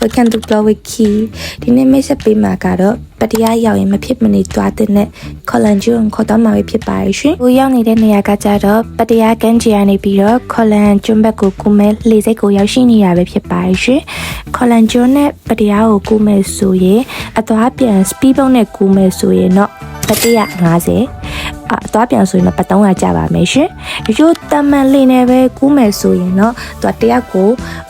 welcome to Glow with Key ဒီနေ့မိတ်ဆက်ပေးမှာကတော့ပတရားရောက်ရင်မဖြစ်မနေသွားတဲ့နဲ့ခေါ်လန်ကျွန်းခေါ်တော့မှာဖြစ်ပါရဲ့ရှင်။ကိုရောက်နေတဲ့နေရာကကြတော့ပတရားကန်းချီကနေပြီးတော့ခေါ်လန်ကျွန်းဘက်ကိုကူမဲလေစိတ်ကိုရောက်ရှိနေတာပဲဖြစ်ပါရဲ့ရှင်။ခေါ်လန်ကျွန်းနဲ့ပတရားကိုကူမဲဆိုရင်အသွားပြန် speed boat နဲ့ကူမဲဆိုရင်တော့ပတရား50အသွားပြန်ဆိုရင်တော့ပ300ကျပါမယ်ရှင်။ရိုးတမန်လေးနဲ့ပဲကူးမယ်ဆိုရင်တော့သူတယောက်ကို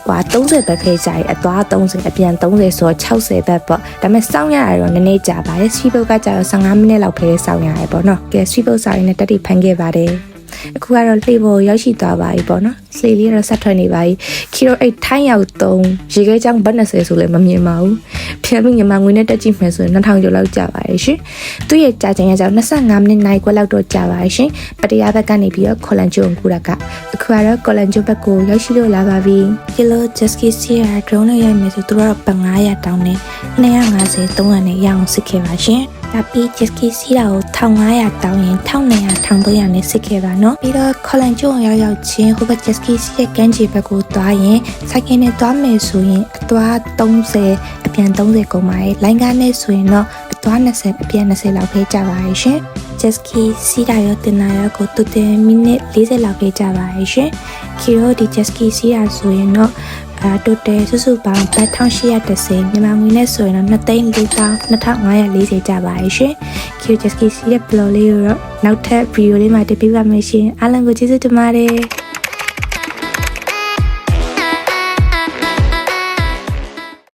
30ပဲခဲကြရအသွား30အပြန်30ဆိုတော့60ပဲပေါ့။ဒါပေမဲ့စောင့်ရတာတော့နည်းနည်းကြာပါတယ်။ speed boat ကကြာတော့15မိနစ်လောက်ပဲစောင့်ရတယ်ပေါ့နော်။ကဲ speed boat စာရင်းနဲ့တက်တိဖန်ခဲ့ပါတယ်။အခုကတော့လှေပေါ်ရောက်ရှိသွားပါပြီပေါ့နော်။လှေလေးတော့ဆက်ထွက်နေပါပြီ။ခီရို8ထိုင်းရောက်3ရေခဲချောင်းဘတ်20ဆိုလည်းမမြင်ပါဘူး။ပြန်ပြီးမြန်မာငွေနဲ့တက်ကြည့်မယ်ဆိုရင်2000ကျော်လောက်ကြာပါရဲ့ရှင်။သူ့ရဲ့ကြာချိန်ကကြောင့်25မိနစ်နိုင်ခွဲလောက်တော့ကြာပါရဲ့ရှင်။ပတရားဘက်ကနေပြီးတော့ခေါ်လန်ကျုံကူတာကအခုကတော့ခေါ်လန်ကျုံဘက်ကိုရောက်ရှိလို့လာပါပြီ။ကီလိုဂျက်စကီစီယာဒရုန်းနဲ့ရိုက်မယ်ဆိုသူတို့တော့ပတ်900တောင်းနေ250 300နဲ့ရအောင်စစ်ခဲ့ပါရှင်။ဒါပြီး jet ski စီးတာကို1500တောင်းရင်1200 1300နဲ့စစ်ခဲ့ပါနော်ပြီးတော့ခေါ်လန်ကျုံရောက်ချင်းဟိုဘက် jet ski စီးရဲ့ကမ်းခြေဘက်ကိုသွားရင်စိုက်ကင်းနဲ့သွားမယ်ဆိုရင်အသွား30အပြန်30ကုန်ပါရဲ့လိုင်းကားနဲ့ဆိုရင်တော့အသွား20အပြန်20လောက်ပဲကြာပါရဲ့ရှင် jet ski စီးတာရောတင်တာရောကိုတူတင်မိနစ်40လောက်ပဲကြာပါရဲ့ရှင်ခီရိုဒီ jet ski စီးတာဆိုရင်တော့တိုတယ်စုစုပေါင်း1810မြန်မာငွေနဲ့ဆိုရင်တော့2,400,2540ကျပါရဲ့ရှင်။ Q Jet Ski စီးတဲ့ blog လေးကိုတော့နောက်ထပ် video လေးမှာတင်ပြပါမယ်ရှင်။အားလုံးကိုကျေးဇူးတင်ပါတယ်။